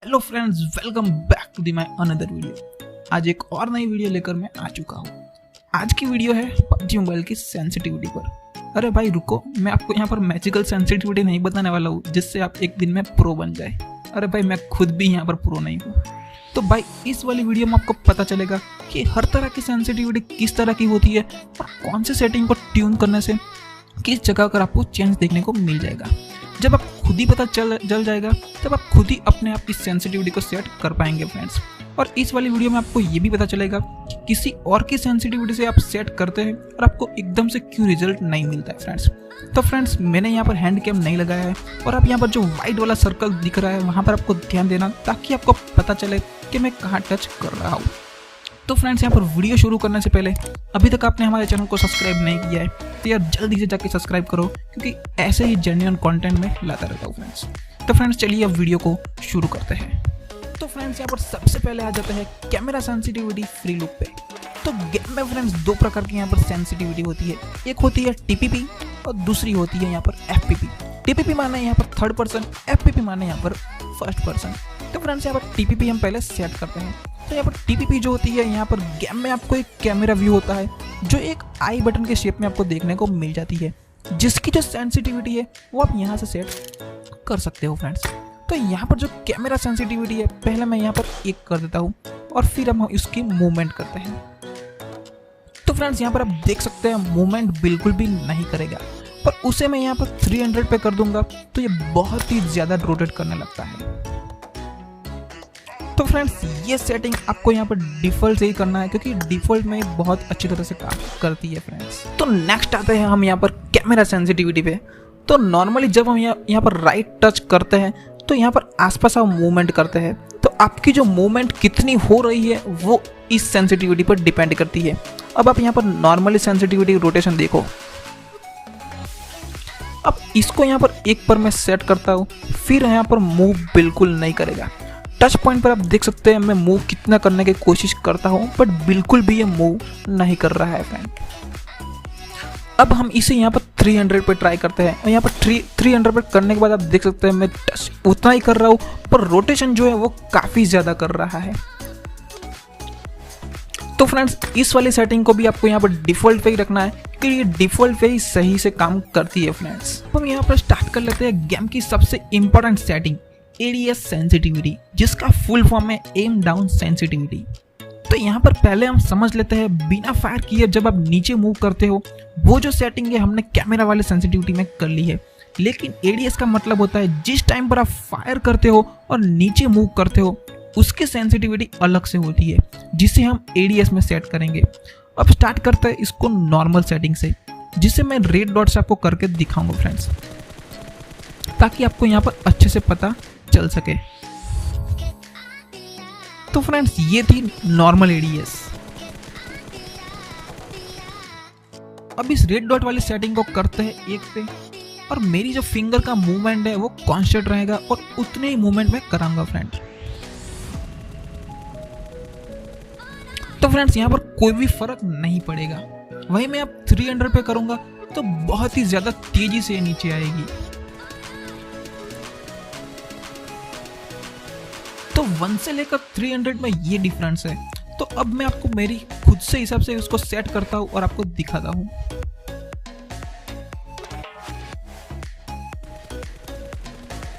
Hello friends, welcome back to the my another video. आज एक और नई वीडियो लेकर मैं आ चुका हूँ। आज की वीडियो है पबजी मोबाइल की सेंसिटिविटी पर। अरे भाई रुको, मैं आपको यहाँ पर मैजिकल सेंसिटिविटी नहीं बताने वाला हूँ जिससे आप एक दिन में प्रो बन जाए। अरे भाई मैं खुद भी यहाँ पर प्रो नहीं हूँ। तो भाई इस वाली वीडियो में आपको पता चलेगा कि हर तरह की सेंसिटिविटी किस तरह की होती है और कौन से सेटिंग को ट्यून करने से किस जगह पर आपको चेंज देखने को मिल जाएगा। जब आप खुद ही पता चल जाएगा तब आप खुद ही अपने आप की सेंसिटिविटी को सेट कर पाएंगे फ्रेंड्स। और इस वाली वीडियो में आपको ये भी पता चलेगा कि किसी और की सेंसिटिविटी से आप सेट करते हैं और आपको एकदम से क्यों रिजल्ट नहीं मिलता है फ्रेंड्स। तो फ्रेंड्स मैंने यहाँ पर हैंड कैम नहीं लगाया है और आप यहाँ पर जो व्हाइट वाला सर्कल दिख रहा है वहाँ पर आपको ध्यान देना ताकि आपको पता चले कि मैं कहाँ टच कर रहा हूँ। तो फ्रेंड्स यहाँ पर वीडियो शुरू करने से पहले अभी तक आपने हमारे चैनल को सब्सक्राइब नहीं किया है तो यार जल्दी से जाके सब्सक्राइब करो, क्योंकि ऐसे ही जेन्युइन कंटेंट में लाता रहता हूँ फ्रेंड्स। तो फ्रेंड्स चलिए अब वीडियो को शुरू करते हैं। तो फ्रेंड्स यहाँ पर सबसे पहले आ जाता है कैमरा सेंसिटिविटी फ्री लुक पे। तो गेम में फ्रेंड्स दो प्रकार की यहाँ पर सेंसिटिविटी होती है, एक होती है टीपीपी और दूसरी होती है यहाँ पर एफपीपी। टीपीपी माने यहाँ पर थर्ड पर्सन, एफपीपी माने यहाँ पर फर्स्ट पर्सन। तो फ्रेंड्स यहाँ पर टीपीपी हम पहले सेट करते हैं। तो यहाँ पर टीपीपी जो होती है, यहाँ पर गेम में आपको एक कैमरा व्यू होता है जो एक आई बटन के शेप में आपको देखने को मिल जाती है, जिसकी जो सेंसिटिविटी है वो आप यहाँ से सेट कर सकते हो फ्रेंड्स। तो यहाँ पर जो कैमरा सेंसिटिविटी है पहले मैं यहाँ पर 1 कर देता हूँ और फिर हम इसकी मूवमेंट करते हैं। तो फ्रेंड्स यहाँ पर आप देख सकते हैं मूवमेंट बिल्कुल भी नहीं करेगा, पर उसे मैं यहाँ पर 300 पे कर दूंगा तो ये बहुत ही ज़्यादा रोटेट करने लगता है। तो फ्रेंड्स ये सेटिंग आपको यहाँ पर डिफ़ॉल्ट से ही करना है, क्योंकि डिफ़ॉल्ट में बहुत अच्छी तरह से काम करती है फ्रेंड्स। तो नेक्स्ट आते हैं हम यहाँ पर कैमरा सेंसिटिविटी पे। तो नॉर्मली जब हम यहाँ पर राइट टच करते हैं तो यहाँ पर आसपास हम मूवमेंट करते हैं, तो आपकी जो मूवमेंट कितनी हो रही है वो इस सेंसिटिविटी पर डिपेंड करती है। अब आप यहाँ पर नॉर्मली सेंसिटिविटी रोटेशन देखो। अब इसको यहाँ पर 1 पर मैं सेट करता हूँ, फिर यहाँ पर मूव बिल्कुल नहीं करेगा। टच पॉइंट पर आप देख सकते हैं मैं मूव कितना करने की कोशिश करता हूँ बट बिल्कुल भी ये मूव नहीं कर रहा है फ्रेंड। अब हम इसे यहाँ पर 300 पे ट्राई करते हैं और यहाँ पर 300 पे करने के बाद आप देख सकते हैं मैं टच उतना ही कर रहा हूँ पर रोटेशन जो है वो काफ़ी ज़्यादा कर रहा है। तो फ्रेंड्स इस वाली सेटिंग को भी आपको यहाँ पर डिफ़ॉल्ट पे ही रखना है, क्योंकि ये डिफ़ॉल्ट पे ही सही से काम करती है फ्रेंड्स। हम यहाँ पर स्टार्ट कर लेते हैं गेम की सबसे इम्पोर्टेंट सेटिंग ADS सेंसिटिविटी, जिसका फुल फॉर्म है एम डाउन सेंसिटिविटी। तो यहाँ पर पहले हम समझ लेते हैं बिना फायर किए जब आप नीचे मूव करते हो वो जो सेटिंग है हमने कैमरा वाले सेंसिटिविटी में कर ली है, लेकिन ADS का मतलब होता है जिस टाइम पर आप फायर करते हो और नीचे मूव करते हो उसकी सेंसिटिविटी अलग से होती है, जिसे हम ADS में सेट करेंगे। अब स्टार्ट करते हैं इसको नॉर्मल सेटिंग से, जिसे मैं रेड डॉट से आपको करके दिखाऊंगा फ्रेंड्स, ताकि आपको यहाँ पर अच्छे से पता चल सके। तो फ्रेंड्स ये थी नॉर्मल ADS। अब इस रेड डॉट वाली सेटिंग को करते हैं 1 पे और मेरी जो फिंगर का मूवमेंट है वो कांस्टेंट रहेगा और उतने ही मूवमेंट में कराऊंगा फ्रेंड। तो फ्रेंड्स यहाँ पर कोई भी फर्क नहीं पड़ेगा। वही मैं अब 300 पे करूंगा तो बहुत ही ज्यादा तेजी से नीचे आएगी। तो 1 से लेकर 300 में ये डिफरेंस है। तो अब मैं आपको मेरी खुद से हिसाब से उसको सेट करता हूं और आपको दिखाता हूं।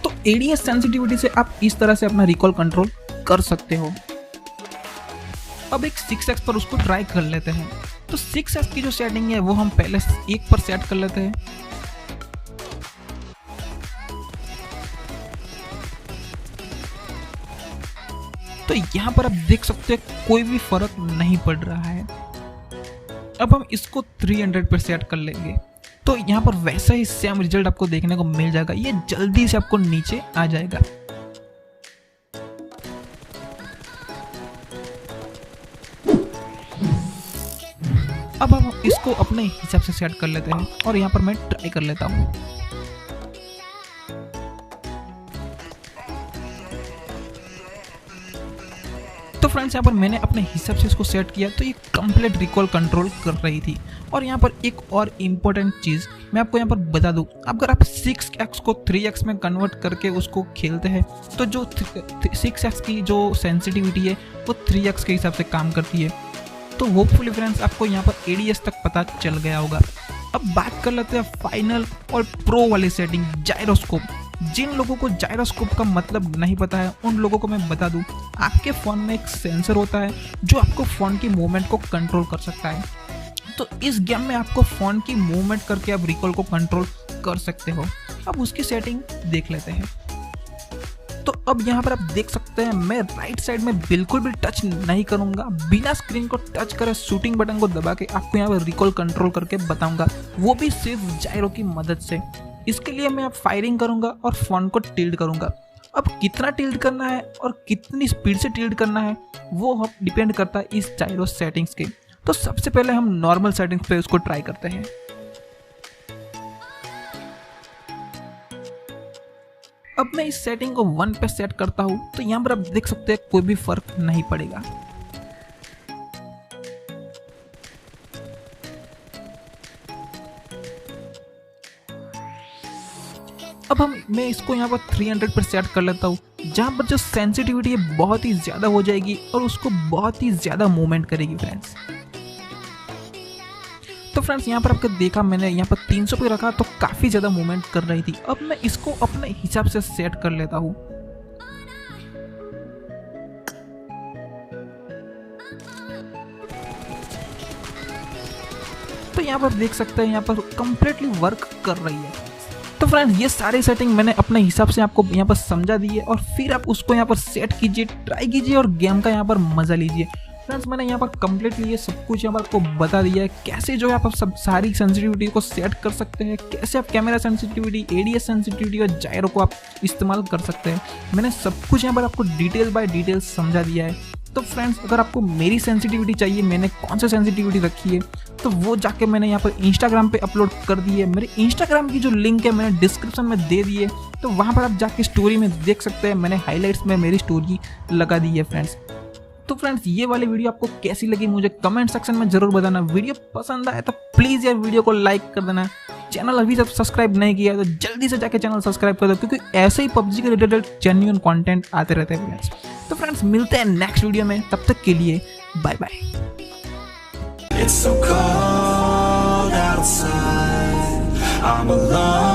तो ADS सेंसिटिविटी से आप इस तरह से अपना रिकॉल कंट्रोल कर सकते हो। अब एक 6x पर उसको ट्राई कर लेते हैं। तो 6x की जो सेटिंग है वो हम पहले 1 पर सेट कर लेते हैं। तो यहाँ पर आप देख सकते हैं कोई भी फर्क नहीं पड़ रहा है। अब हम इसको 300 पर सेट कर लेंगे तो यहाँ पर वैसा ही सेम रिजल्ट आपको देखने को मिल जाएगा। ये जल्दी से आपको नीचे आ जाएगा। अब हम इसको अपने हिसाब से सेट कर लेते हैं और यहाँ पर मैं ट्राई कर लेता हूँ। तो फ्रेंड्स यहाँ पर मैंने अपने हिसाब से इसको सेट किया तो ये कंप्लीट रिकॉल कंट्रोल कर रही थी। और यहाँ पर एक और इम्पोर्टेंट चीज़ मैं आपको यहाँ पर बता दूँ, अगर आप 6x को 3x में कन्वर्ट करके उसको खेलते हैं तो जो 6x की जो सेंसिटिविटी है वो 3x के हिसाब से काम करती है। तो होपफुली फ्रेंड्स आपको यहाँ पर ADS तक पता चल गया होगा। अब बात कर लेते हैं फाइनल और प्रो वाली सेटिंग, जायरोस्कोप। जिन लोगों को जायरोस्कोप का मतलब नहीं पता है उन लोगों को मैं बता दूं, आपके फ़ोन में एक सेंसर होता है जो आपको फ़ोन की मूवमेंट को कंट्रोल कर सकता है। तो इस गेम में आपको फ़ोन की मूवमेंट करके आप रिकॉल को कंट्रोल कर सकते हो। अब उसकी सेटिंग देख लेते हैं। तो अब यहाँ पर आप देख सकते हैं मैं राइट साइड में बिल्कुल भी टच नहीं करूंगा, बिना स्क्रीन को टच करे शूटिंग बटन को दबा के आपको यहाँ पर रिकॉल कंट्रोल करके बताऊंगा, वो भी सिर्फ जायरो की मदद से। इसके लिए मैं अब फायरिंग करूंगा और फोन को टिल्ट करूंगा। अब कितना टिल्ट करना है और कितनी स्पीड से टिल्ट करना है वो डिपेंड करता है इस जायरो सेटिंग्स के। तो सबसे पहले हम नॉर्मल सेटिंग्स पे उसको ट्राई करते हैं। अब मैं इस सेटिंग को 1 पे सेट करता हूं तो यहाँ पर आप देख सकते हैं कोई भी फर्क नहीं पड़ेगा। अब मैं इसको यहाँ पर 300 पर सेट कर लेता हूँ, जहाँ पर जो सेंसिटिविटी है बहुत ही ज़्यादा हो जाएगी और उसको बहुत ही ज़्यादा मूवमेंट करेगी फ्रेंड्स। तो फ्रेंड्स यहाँ पर आपको देखा मैंने यहाँ पर 300 पे रखा तो काफ़ी ज़्यादा मूवमेंट कर रही थी। अब मैं इसको अपने हिसाब से सेट कर लेता हूँ। तो यहाँ पर देख सकते हैं यहाँ पर कंप्लीटली वर्क कर रही है। तो फ्रेंड्स ये सारी सेटिंग मैंने अपने हिसाब से आपको यहाँ पर समझा दी है और फिर आप उसको यहाँ पर सेट कीजिए, ट्राई कीजिए और गेम का यहाँ पर मजा लीजिए। फ्रेंड्स मैंने यहाँ पर कंप्लीटली ये सब कुछ यहाँ पर आपको बता दिया है, कैसे जो है आप सब सारी सेंसिटिविटी को सेट कर सकते हैं, कैसे आप कैमरा सेंसिटिविटी, ADS सेंसिटिविटी और जायरो को आप इस्तेमाल कर सकते हैं। मैंने सब कुछ यहाँ पर आपको डिटेल बाय डिटेल समझा दिया है। तो फ्रेंड्स अगर आपको मेरी सेंसिटिविटी चाहिए, मैंने कौन सी सेंसिटिविटी रखी है, तो वो जाके मैंने यहाँ पर इंस्टाग्राम पे अपलोड कर दी है। मेरे इंस्टाग्राम की जो लिंक है मैंने डिस्क्रिप्शन में दे दी है, तो वहाँ पर आप जाके स्टोरी में देख सकते हैं। मैंने हाईलाइट्स में मेरी स्टोरी लगा दी है फ्रेंड्स। तो फ्रेंड्स ये वाली वीडियो आपको कैसी लगी मुझे कमेंट सेक्शन में जरूर बताना। वीडियो पसंद आए तो प्लीज़ यार वीडियो को लाइक कर देना। चैनल अभी तक सब्सक्राइब नहीं किया तो जल्दी से जाके चैनल सब्सक्राइब कर दो, क्योंकि ऐसे ही PUBG के रिलेटेड जेन्युइन कंटेंट आते रहते हैं फ्रेंड्स। तो फ्रेंड्स मिलते हैं नेक्स्ट वीडियो में, तब तक के लिए bye bye. It's so cold outside, I'm alone.